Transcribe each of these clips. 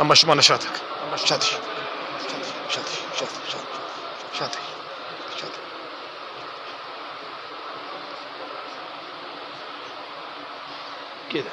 Anlaşma şatık. Şatı. Şatı. كده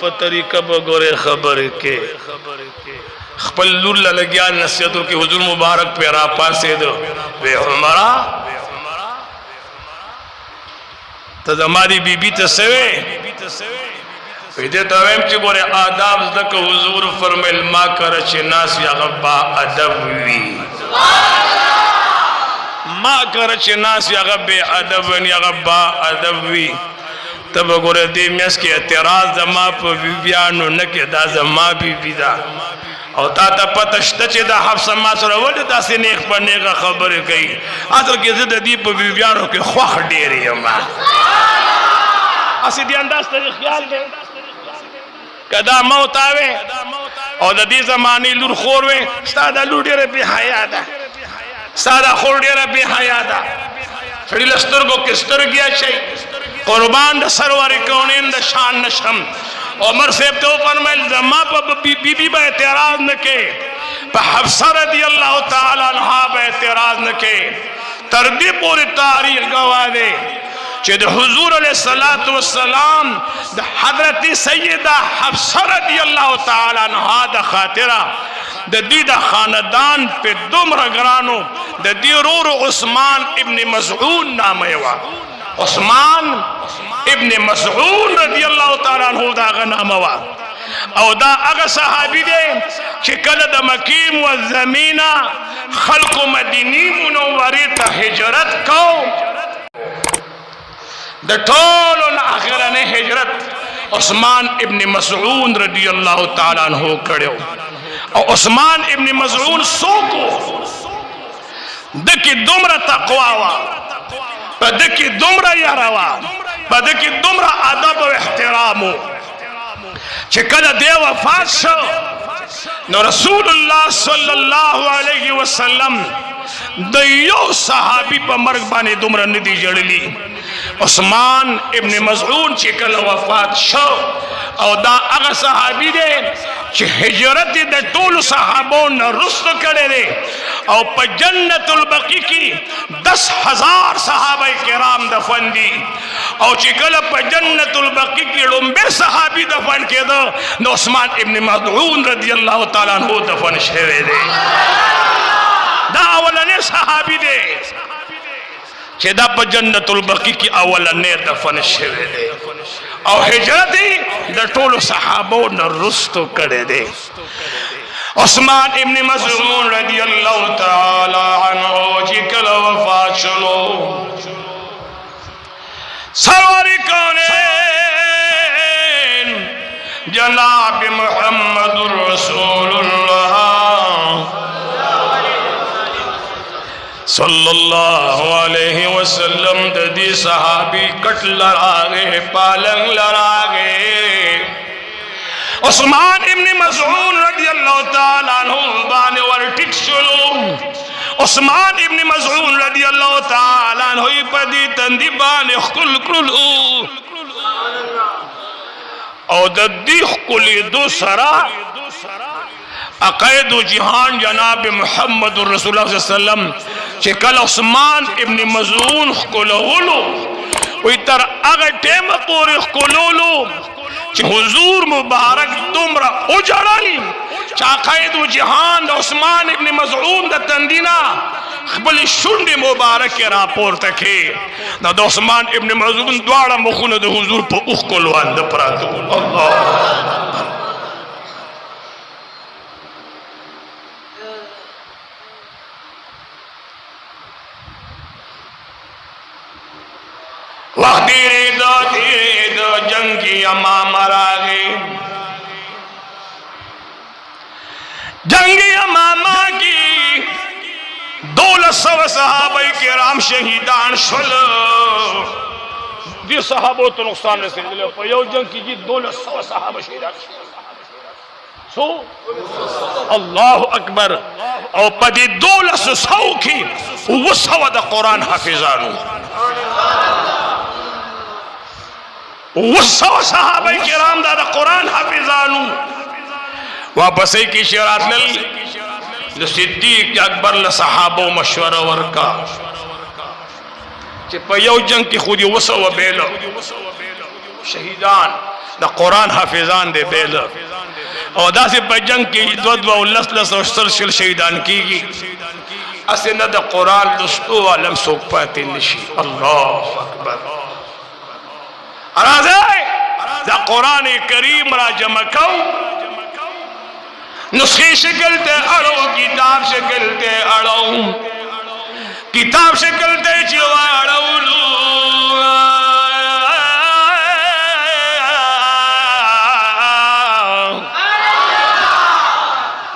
په طریقه به ګورې خبرې کې خپل لور له لګیا نصیحتو کې حضور مبارک پہ را پاسېدو وی عمره ته زما دی بیبي ته څه وې وی دې ته وایم چې ګورې آداب زده که حضور فرمیل ما کره چې ناس هغه با ادب وي ما کره چې ناس هغه بې ادب وي هغه با ادب وي ته به ګوره دې میاشت کې اعتراض زما په بیبیانو نه کې دا زما بیبي ده او تا ته پته شته چې دا حفصه ما سره ولې داسې نیغ په نیغه خبرې کوي اصل کې زه د دې په بیبیانو کې خوښ ډېر یم هسې دې انداز ته خیال دی که دا موت آوې او د دې زمانې لور خور وې ستا دا لور ډېره بې حیا ده ستا دا خور ډېره بې حیا ده سړي له سترګو کې سترګې اچوي قربان د سرور کونین د شان نشم عمر صاحب ته وفرمایل زما په بیبي به اعتراض نه کې په حفصه رضی الله تعالی عنها به اعتراض نه کې تر دې پورې تاریخ گواه دی چې د حضور علیه الصلاۃ والسلام د حضرت سیدہ حفصه رضی الله تعالی عنها د خاطره د دې د خاندان په دومره ګرانو د دې ورور عثمان ابن مسعود نامه یې وه عثمان ابن مسعود رضی الله تعالی عنہ دا غنامه وا او دا هغه صحابي دی چې کله د مکی معظمینه خلق مدینی منورې ته هجرت کو د ټولو نه اخرنه هجرت عثمان ابن مسعود رضی الله تعالی عنہ کړو او عثمان ابن مسعود سوکو دکی دومره تقوا وا پدې کې دومره یاره وا پدې کې دومره ادب او احترام چې کله دی وفات شو نو رسول الله صلی الله علیه وسلم د یو صحابي په مرګ باندې دومره ندی جړلی عثمان ابن مسعود چې کله وفات شو او دا هغه صحابي دی چې هجرت د ټولو صحابو نه رسو کړی دی او په جنت البقیع کې 10,000 صحابه کرام دفن دي او چې کله په جنت البقیع کې لومبه صحابي دفن کېده نو عثمان ابن مسعود رضی الله تعالی عنہ دفن شوی دی دا اولنې صحابي دی چې دا په جنت البقیع کې اولنې دفن شوی دی او هجرت د ټولو صحابو نه رستو کړی دی عثمان ابن مسعود رضی الله تعالی عنہ چې کله وفات شلو سرور کونین جناب محمد رسول الله صلی اللہ علیہ وسلم دی صحابی کٹ لراغے پالنگ لراغے عثمان ابن مسعود رضی اللہ تعالی عنہ بانے ورٹک شلو عثمان ابن مسعود رضی اللہ تعالی عنہ پدی تندی بانے خکل کرلو او دی خکلی دو سرا عقید و جہان جناب محمد رسول اللہ صلی اللہ علیہ وسلم چې کله عثمان ابن مسعود خکلولو وی تر اغا ٹیم پوری خکلولو چې حضور مبارک دومره اجړل چې عقید و جهان د عثمان ابن مسعود د تندینا خپل شونډې مبارک را پورته کړي نو د عثمان ابن مسعود دواړه مخونه د حضور په اوخ کولوان د پراتو الله وقت تیرے دو جنگی امام راغے جنگی امامہ کی 1200 صحابہ کرام شہیدان شل دی صحابوں تو نقصان رسید لے یو جنگ کی جی 1200 صحابہ شہیدان سو اللہ اکبر او پدی 1200 کی وسو دا قرآن حافظانو وسو صحابہ کرام دا قرآن حافظانو واپس کی شرات لل صدیق اکبر لصحابو مشورہ ورکا چی پا یو جنگ کی خودی وسو بیلو شہیدان دا قرآن حافظان دے بیل او دا سے پا جنگ کی دو و لس لس و سرشل شہیدان کی گی اسے نا دا قرآن لستو علم سوک پاتے نشی اللہ اکبر ارازے دا قرآن کریم را جمع کو نسخی شکل تے اڑو کتاب شکل تے اڑو کتاب شکل تے چیوا اڑو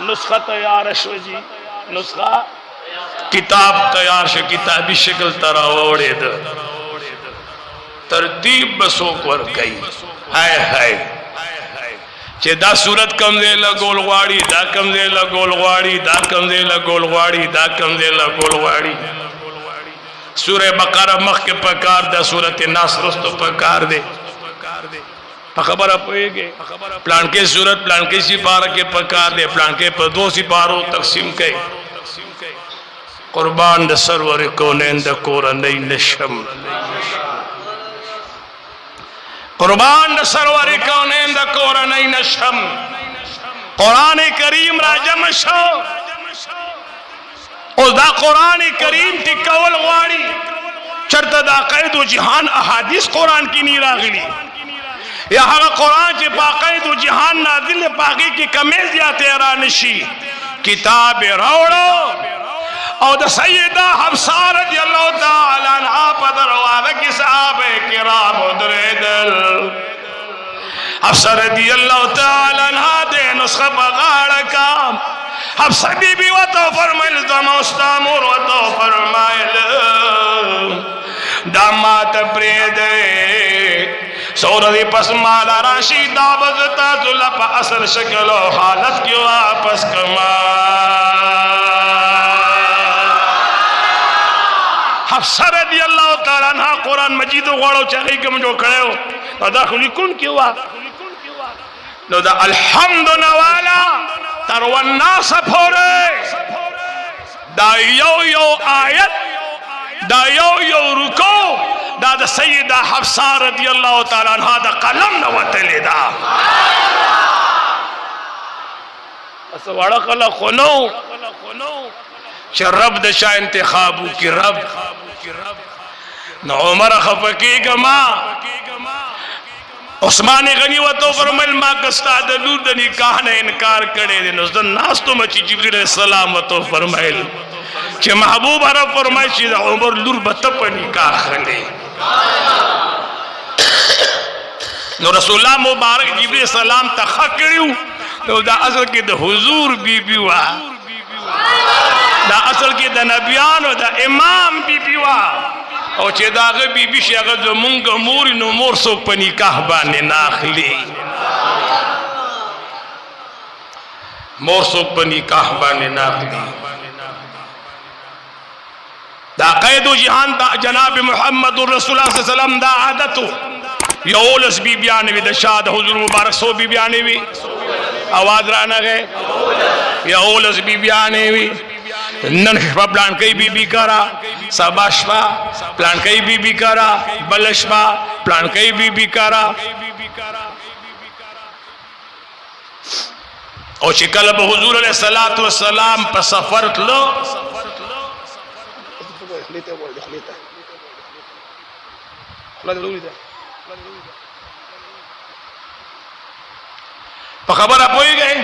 نسخہ تیار شو جی نسخہ کتاب تیار شو کتابی شکل تراوڑے دا ترتیب بسوک ور گئی ہائے ہائے چه دا صورت کم دے لگول غواړي دا کم دے لگول غواړي دا کم دے لگول غواړي دا کم دے لگول غواړي سورہ بقرہ مخ کے پکار دا سورت ناس رستو پکار دے خبر اپوئے گے پلان کے صورت پلان کے سپارہ کے پکار دے پلان کے پر دو سپاروں تقسیم کے قربان دا سرور کونین دا کورنی نشم قربان دا سرور کونین دا کورنی نشم قرآن کریم را جمع شو اور دا قرآن کریم ٹکول غواری چرتا دا قید و جہان احادیث قرآن کی نہیں راغلی یا ہاں قرآن چی باقید و جہان نازل باقی کی کمیز یا تیرانشی کتاب روڑو او دا سیدہ حفصہ رضی اللہ تعالیٰ عنہ پدر وعدہ کی صحابہ کرام ادریدل حفصہ رضی اللہ تعالیٰ عنہ دے نسخہ بغاڑکا حفصہ بی بی وطو فرمائل دموستامور وطو فرمائل دامات پریدے سورت پس مالا راشی دابزتا ظلپ اثر شکل و حالت کی واپس کما حفصہ رضی اللہ تعالیٰ عنہ قرآن مجید و غوڑو چاہی کم جو کھڑے ہو دا خلی کن کیوں نو دا الحمد نوالا تروانا سپھورے دا یو آیت دا یو رکو دا دا سیدہ حفصہ رضی اللہ تعالیٰ عنہ دا قلم نواتلے دا اسا وڑا خلا خونو چھ رب دا شاہ انتخابو کی رب نو عمر خفکی گما عثمان غنی و تو فرمائل ما کستا دلور دا نکاح نے انکار کرے دے نزدن ناس تو مچی جبریل علیہ السلام و تو فرمائل چھ محبوب عرب فرمائل چھ عمر لور بطب نکاح خلے نو رسول اللہ مبارک جبریل علیہ السلام تخق کریو تو دا اصل کی دا حضور بی بیوا دا اصل کی دا نبیان و دا امام بی بیوا او چه داغه بی بی شیغه زمونگ موری نو مور سوک پا نکاح بانے ناخلی مور سوک پا نکاح بانے ناخلی دا قید و جہان دا جناب محمد رسول اللہ صلی اللہ علیہ وسلم دا عادتو یا اولس بی بیانے وی دا شاہ دا حضور مبارک سو بی بیانے وی آواز رانا گئے یا اولس بی بیانے وی نن شپا پلان کئی بی بی کرا سبا شپا پلان کئی بی بی کرا بل شپا پلان کئی بی بی کرا او چکل بحضور علیہ السلام پا سفرت لو پا خبر آپ ہوئی گئے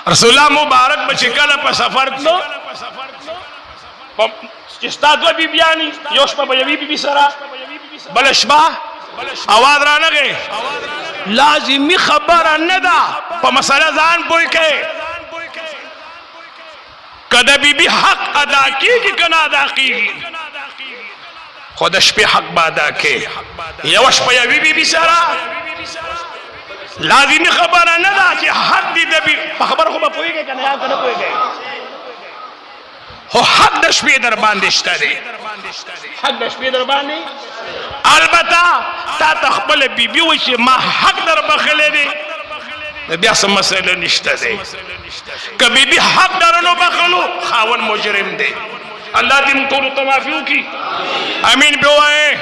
رسول اللہ مبارک بچکل پا سفرت لو چستادو بی بیانی یوش پا بی بی سرا بلشبا آواز رانا گئے لازمی خبر ندا پا مسئلہ زان پوئی کے کدا بی بی حق ادا کی کہ کنا ادا کی خودش پہ حق بادا کے یوش پا بی بی سرا لازمی خبر ندا کہ حق دی دبی خبر خوبا پوئی گئے کنا یا کنا پوئی گئے ہو حق دش پی در باندشتا دے حق دش پی در باندے البتہ تا تخبل بی بی ویچے ما حق در بخلے دے بیا سم مسئلہ نشتا دے کبھی بھی حق درنو بخلو خاون مجرم دے اللہ دن طول تمافیوں کی امین په وای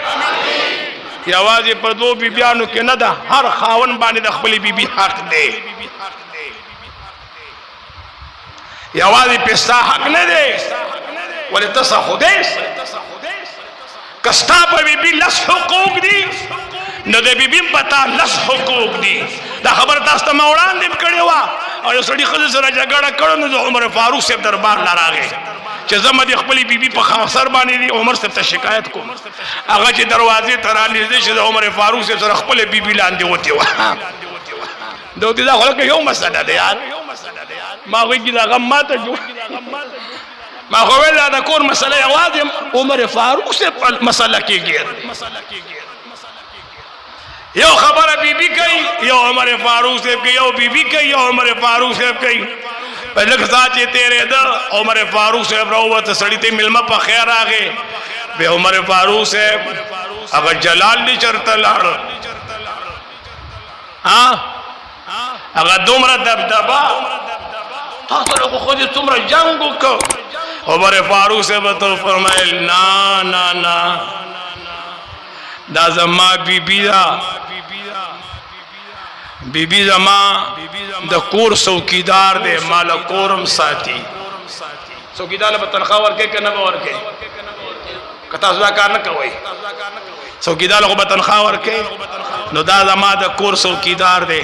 یوازې په دوه بیبیانو کې نه ده هر خاون باندې د خپل بیبي حق دی یوازې په ستا حق نه دی ولې تاسو خدای کستا په بیبي لس حقوق دي نو د بیبي پتا لس حقوق دي دا خبر تاسو ته وړاندې کړې و او یو سړي خزه سره جګړه کړو نو د عمر فاروق صاحب دربار لراغې چې زما د خپل بیبي په خاصر باندې دي عمر صاحب ته شکایت کوم هغه چې دروازې ته رانږدې چې د عمر فاروق صاحب سره خپل بیبي لاندې وتی و دوی دا خلک یو مسله ده یار ما وایي دا غم ماته جو ما خو ویل دا کور مسله یوازې عمر فاروق صاحب مسله کېږي یو خبره بیبي کوي یو عمر فاروق صاحب کوي یو بیبي کوي یو عمر فاروق صاحب کوي په لږ ځای چې تیرې ده عمر فاروق صاحب راووته سړي ته مېلمه په خیر راغی بیا عمر فاروق صاحب هغه جلال دې چرته لاړ هغه دومره دبدبه تاسو له خو دې څومره جنګ وکړ عمر فاروق صاحب ته فرمایل نه نه نه دا زما بیبی دا بیبی زما د کور څوکیدار دی مال کورم ساتي څوکیدار به تنخواه ورکې کنه به ورکې کته ځا کار نه کوي څوکیدار خو به تنخواه ورکې نو دا زما د کور څوکیدار دی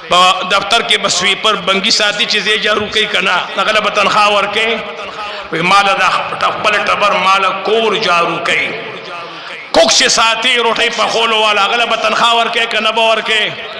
په دفتر کې بس سویپر بنګي ساتي چې زی جارو کوي کنه هغه به تنخواه ورکې وی مال د خپل ټبر مال کور جارو کوي کوکش ساتي روټي په خولو والا هغه به تنخواه ورکې کنه به ورکې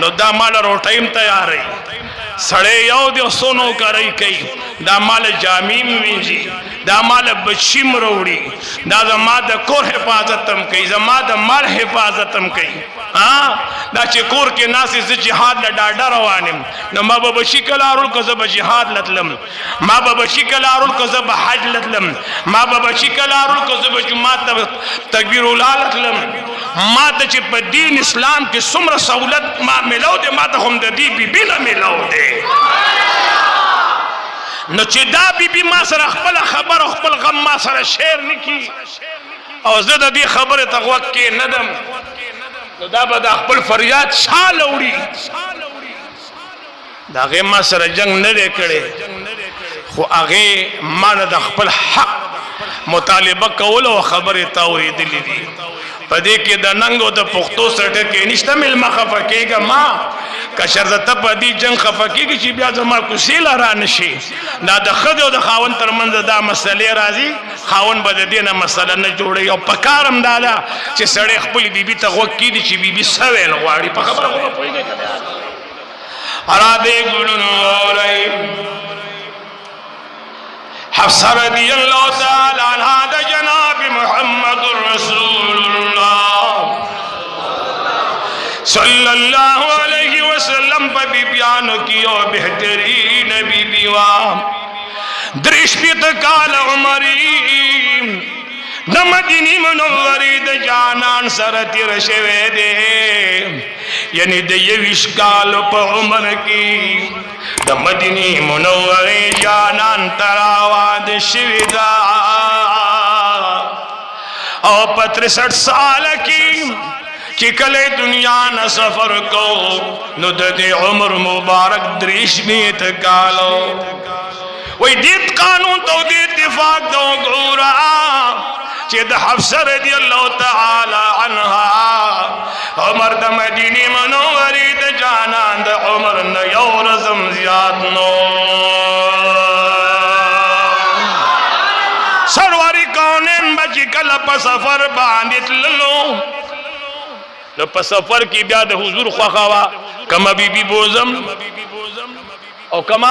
نو دا مال روټایم تیارې سړې یو د سونو کوي کوي دا مال جامیم وینځي دا مال بچیم وروړي دا زما د کور حفاظت هم کوي زما د مال حفاظت هم کوي دا چې کور کې ناس ز جهاد ل ډاډه روانم نو ما به بشي کلارول کو زب جهاد لتلم ما به بشي کلارول کو زب حج لتلم ما به بشي کلارول کو زب جمعه تکبیر ولالتلم ما ته چې په دین اسلام کې څومره سہولت ما ملو دي ما ته هم د دې بیبي نه ملو دي نو چې دا بیبي ما سره خپل خبر او خپل غم ما سره شیر نکي او زه د دې خبره ته غوږ کې ندم نو دا به د خپل فریاد شال وړي دا غي ما سره جنگ نه دی کړي خو هغه ما نه د خپل حق مطالبه کول او خبره تاوریدلې دي پدې کې د ننګو د پښتو سره کې نشته مل مخه کېګه ما کشر ز ته پدې جنگ خفه کېږي چې بیا زما کوسیل را نشي دا د خدو د خاون ترمنځ دا مسلې راځي خاون به د دینه مسله نه جوړي او پکارم دادا چې سړی خپل بیبي ته غوږ کېدي چې بیبي سویل غواړي په خبره خو پوهیږي ارا دې ګړنو اورای حفصه رضی الله تعالی عنها د جناب محمد رسول الله صلی الله علیه وسلم په بیبیانو کې او بهترین بیبی وا درش په کال عمرې د مدینه منورې د جانان سره تیر شوه دې یعنی د یوش کال په عمر کې د مدینه منورې جانان تراواد شوه دا او په 63 سال کې چې کله دنیا نه سفر کو نو د عمر مبارک دریش می تکالو وای دې قانون ته د اتفاق دو ګورا چې د حفصه رضی الله تعالی عنها عمر د مدینه منورې د جانان د عمر نه یو رزم زیات نو سرور کونین بچ کله په سفر باندې تللو نو په سفر کې بیا د حضور خوخوا کما بیبي بوزم او کما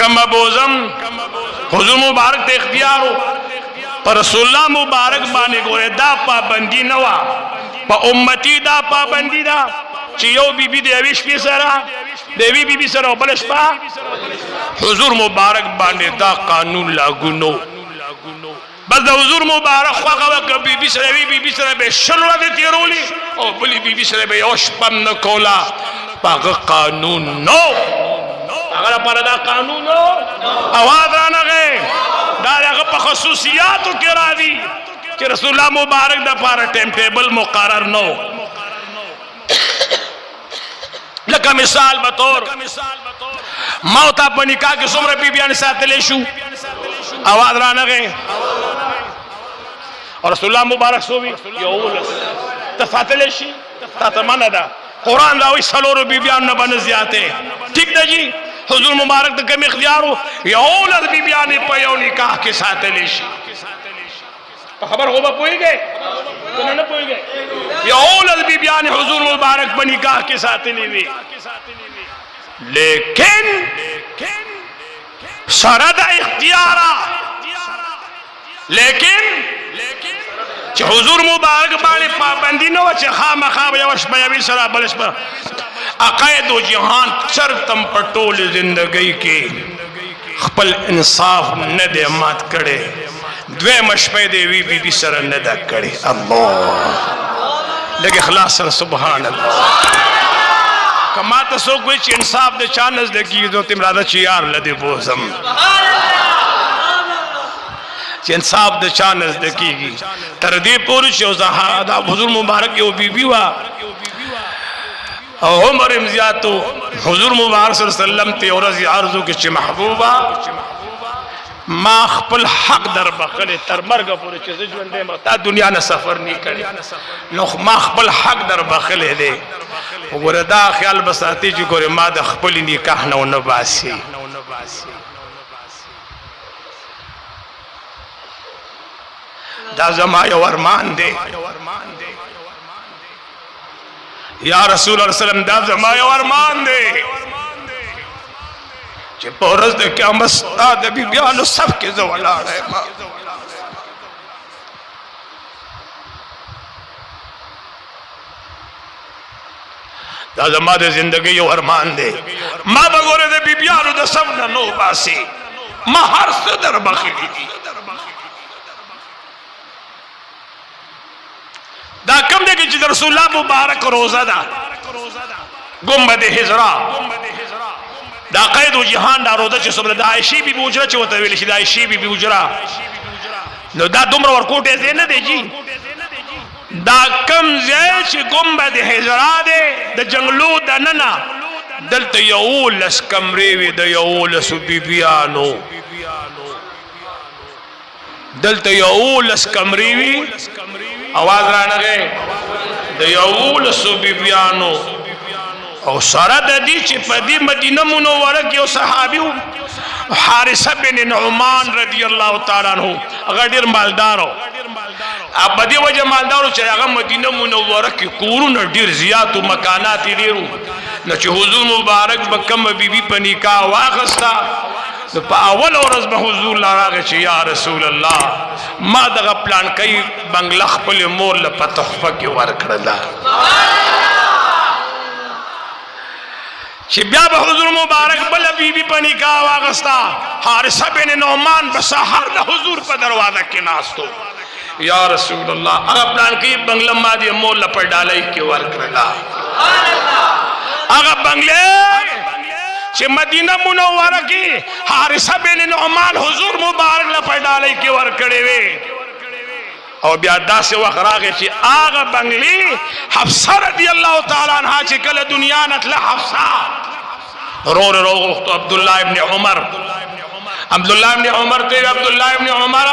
کما بوزم حضور مبارک ته اختیارو پر رسول الله مبارک باندې ګوره دا پابندی نه وا په امتی دا پابندی دا چې یو بیبي د اویش په سره د وی بیبي سره بل شپه حضور مبارک باندې دا قانون لاګو نو بس د حضور مبارک خوغه وک بیبي سره وی بیبي سره به شروع د تیرولی او بلی بیبي سره به یوش پم نه کولا پاغه قانون نو اگر پر دا قانون آواز رانا گئے دا پا خصوصیاتو کرا دی کہ رسول اللہ مبارک دا پارا ٹیم ٹیبل مقرر نو لکا مثال بطور موتا پا نکاح کی سمر بی بیان ساتھ لے شو آواز رانا گئے اور رسول اللہ مبارک سو بھی یولس تساتھ لے شی تا تمانا دا قرآن راوی سلورو بی بیان نبان زیادے ٹھیک دا جی حضور مبارک دا کم اختیارو یولس بی بیانی پا یو نکاح کے ساتھ لے شی خبر ہوگا پوئی گئے تو نہ پوئی گئے یہ اولاد بی بیان حضور مبارک بنی نکاح کے ساتھ لیوی لیکن سرد اختیارا لیکن چھ حضور مبارک بانی پابندی نو چھ خام خواب یوش بیوی سرا بلش پر عقائد و جہان چرتم پٹول زندگی کی خپل انصاف ندے مات کڑے دوے مشپے دے وی بی بی سر ندہ کڑی اللہ لگے خلاصا سبحان اللہ کما تسو کوئی چی انصاف دے چانز دے کی دو تم رادہ چی یار لدے بوزم چی انصاف دے چانز دے کی گی تردی پوری چی اوزہا دا حضور مبارک یو بی بی وا عمر امزیاتو حضور مبارک صلی اللہ علیہ وسلم تے اور رضی عرضو کی چی محبوبہ ما خپل حق در بخلے تر مرگ پورے چیزے جوندے تا دنیا نے سفر نہیں کرے نو ما خپل حق در بخلے دے گورے دا خیال بساتی جی گورے ما دا خپلی نکاح نو نباسی دا زمائی ورمان دے یا رسول اللہ علیہ وسلم دا زمائی ورمان دے چھ پورز دے کیا مستاد بی بیانو سب کے زوالا رہے ماں دا زمان دے زندگی یو ارمان دے ماں بگورے دے بی بیانو دے سب نو باسی ماں ہر صدر بخیلی دی دا کم دے کہ چھ رسول اللہ مبارک روزہ دا گمبد حضرہ دا قید و جہان دا روزہ چھ سبرا دا عائشی بی بوجرہ چھ وطویلی چھ دا عائشی بی بوجرہ نو دا دمرا ورکوٹے زینے دے جی دا کم زی چھ گمبد حضرہ دے دا جنگلو دا ننا دلتا یولس کمریوی دا یولس بی بیانو دلتا یولس کمریوی آواز رانا گئے دا یولس بی بیانو او سارا دا دی چی پا دی مدینہ منورہ کیو صحابیو حارثہ بن نعمان رضی اللہ تعالیٰ عنہ اگر دیر مالدارو اب بدی وجہ مالدارو چاہے اگر مدینہ منورہ کی کورون دیر زیادو مکاناتی دیرو نچہ حضور مبارک بکم بی بی پا نکاح واقستا پا اول ورز با حضور لاراغ چی یا رسول اللہ ما دغا پلان کئی بنگلخ پل مول پا تحفہ کی ورکڑلا چی بیا با حضور مبارک بلا بی بی پا نکاح واغستا حارثہ بن نعمان بساہر دا حضور پا دروازہ کے ناستو یا رسول اللہ اگر پلان کی بنگلہ مادی مولا پر ڈالائی کی ورکرلا اگر بنگلے چی مدینہ منورہ کی حارثہ بن نعمان حضور مبارک لپر ڈالائی کی ورکڑے وے اور بیادہ سے وقت راگے چی آغا بنگلی حفصہ رضی اللہ تعالیٰ عنہ چی کل دنیا نتلا حفصہ رو اختو عبداللہ ابن عمر عبداللہ ابن عمر تیرے عبداللہ ابن عمر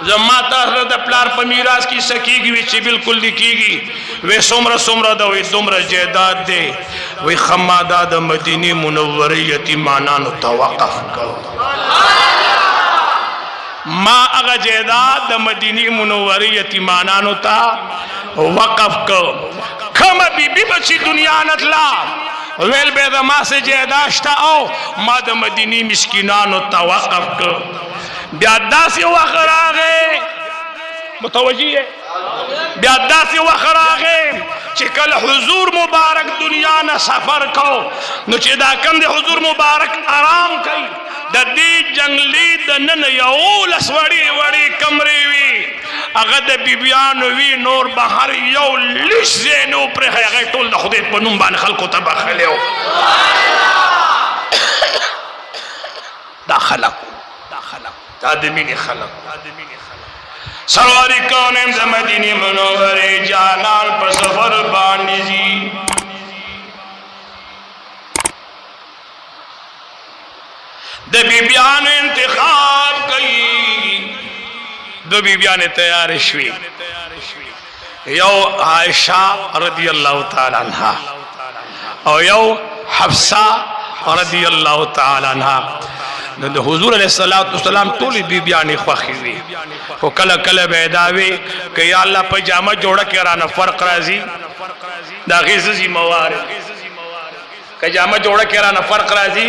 زماتا حضرت پلار پا میراز کی سکی گی ویچی بالکل لکھی گی وی سمرہ دا وی دمرہ جیداد دے وی خمادہ دا مدینی منوری یتیمانانو توقف کرو ما اگا جیداد دا مدینی منوری یتیمانانو تا وقف کرو کم بی بی بچی دنیا نتلا ویل بے دا ما سے جیداشتا او ما دا مدینی مسکنانو تا وقف کرو بیادہ سے وقر آگے متوجی ہے بیادہ سے وقر آگے چکل حضور مبارک دنیا نہ سفر کو نو چی دا کم دے حضور مبارک آرام کئی دا دی جنگلی دا نن یولس وڑی کمری وی اگر بی بیانو وی نور بہر یو لش زینو پر ہے اگر طول دا خودیت پنون بان خلقو تبخلے ہو دا خلق دا د مینې خلق سروار کونین د مدینې منورې جانان په سفر باندې ځي د بیبیانو انتخاب کوي دو بیبیانې تیار شوي یو عائشہ رضی اللہ تعالی عنہ او یو حفصہ رضی اللہ تعالی عنہ د حضور علیہ الصلوۃ والسلام ټول بیبیانې خوښې وي او کله کله به دا وي که یا الله پجامه جوړه کې رانه فرق راځي دا غیزي موارد که جامه جوړه کې رانه فرق راځي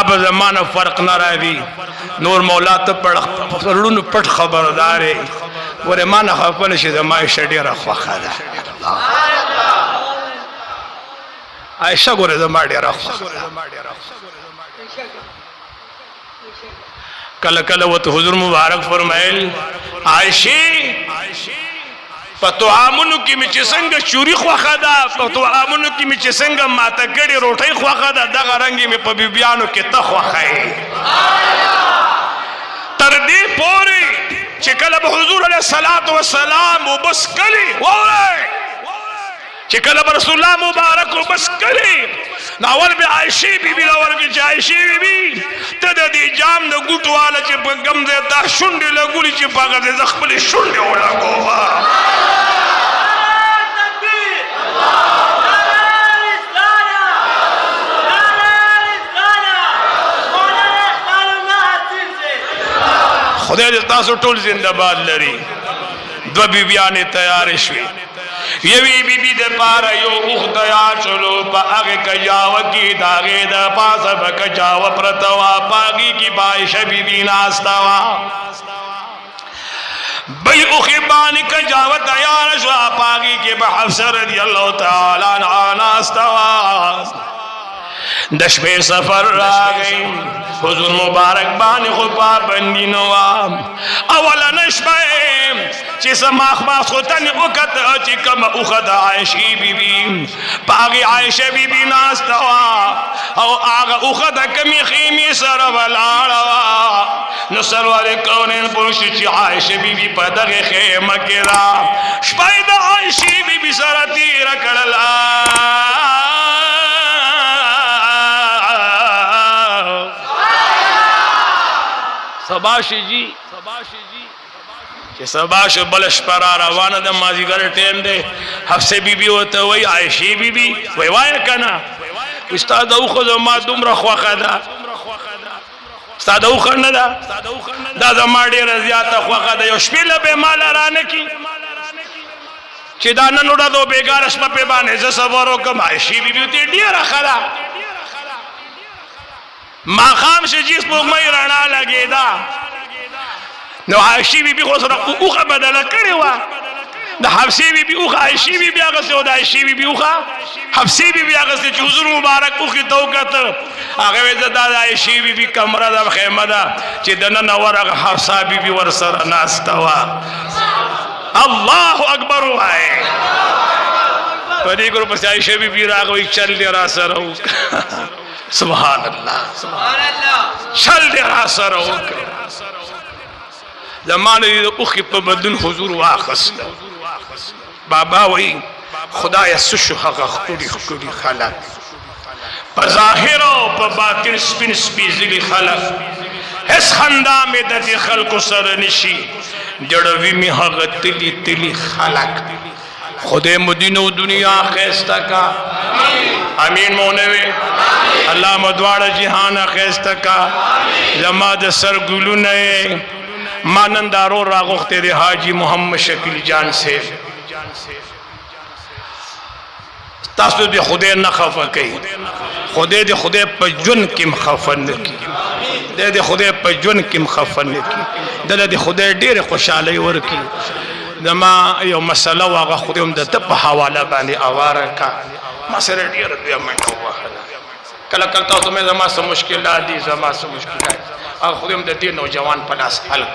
اب زمانہ فرق نہ راوی نور مولا ته پړړونو پټ خبردارې ورې ما نه خپل شي زمای شډیره خوخه ده عائشہ ګوره زما ډیره خوخه کله کله وته حضور مبارک فرمایل عائشہ پتو امنو کې می چې څنګه چوری خوخه ده پتو امنو کې می چې څنګه ماته ګړي روټي خوخه ده دغه رنګ می په بیبيانو کې ته خوخه تر دې پوري چې کله به حضور علیه الصلاۃ والسلام وبس کلی وره چې کله رسول الله مبارک وبس کلی ناول به عائشہ بیبي لور کې عائشہ بیبي ته د دې جام د ګوټو والا چې په ګمزه دا شونډې لګولې چې پاګه د خپل شونډې ولاګو خدای دې تاسو ټول زنده باد لري دو بیبیانې تیار شوي یوی بیبی د پاره یو اوخ دیا چلو پا اغه کجاو کی داغه د پاسه بکجاو پرتوا پاگی کی عائشہ بیبی ناستوا بی اوخی بانی کجاو تیار شوا پاگی کی بحفصہ رضی اللہ تعالی عنہ ناستوا دشبه سفر را گئی حضور مبارک بانی خوبا بندی نوام اولا نشبه چی سماخ باس خوتن اکت چی کم اخد عائشی بی بی پاگی عائشہ بی بی ناستوا او آغا اخد کمی خیمی سر والاروا نسرور کونین پرشی چی عائشہ بی بی پدغ خیمہ کرا شپاید عائشی بی بی سر تیر کرلا سباشی جی کہ سباش بلش پر روانہ دا مازیگر ٹیم دے حفصہ بی بی ہوتا ہوئی عائشی بی بی وی وایا کنا استاد اوخو زما دومره خوخه ده استاد اوخو نه ده دا زما ډیره زیاته خوخه ده یو شپې له به مال رانه کی چې دا نن ورځ بیګار شپه په باندې ز صبر وکم عائشی بی بی ته ډیره خلا ما خام سے جس پوک میں رنا لگے دا نو عائشی بی بی خو سره اوخه بدله کړي وا د حفصه بی بی اوخه عائشی بی بی هغه سه او د عائشی بی بی اوخه حفصه بی بی هغه سه چې حضور مبارک اوخه توکت هغه وځه د عائشی بی بی کمره د خیمه ده چې د نن ورغه حفصه بی بی ور سره ناستوا الله اکبر وای په دې ګروپ کې عائشہ بی بی راغوي چل دی را سره سبحان اللہ چل دی را سره زمانه دې اوخه په بدن حضور واخست بابا وای خدای سشو هغه خوري خلق په ظاهر او په باطن سپین سپیزلی خلق هیڅ خندا مې د خلکو سره نشي جړوي می هغه تلی خلق خدای مدینه و دنیا خیستا کا امین مونوی اللہ مدوار جہانا خیستا کا زما د سر گلو نئے مانندارو راغوختے دے حاجی محمد شکیل جان سے تاسو دے خدای نہ خفا کئی خدای دے خدای پا جن کم خفا نکی دے خدای پا جن کم خفا نکی دے خدای دیر خوشحالی ورکی دما یو مسئلہ واغا خودم د تپ حواله باندې اواره کا ما سره ډیر بیا منډه وهله کله کله تاسو مې زما سره مشکلات دي زما سره مشکلات او خودم د دې نوجوان په لاس حل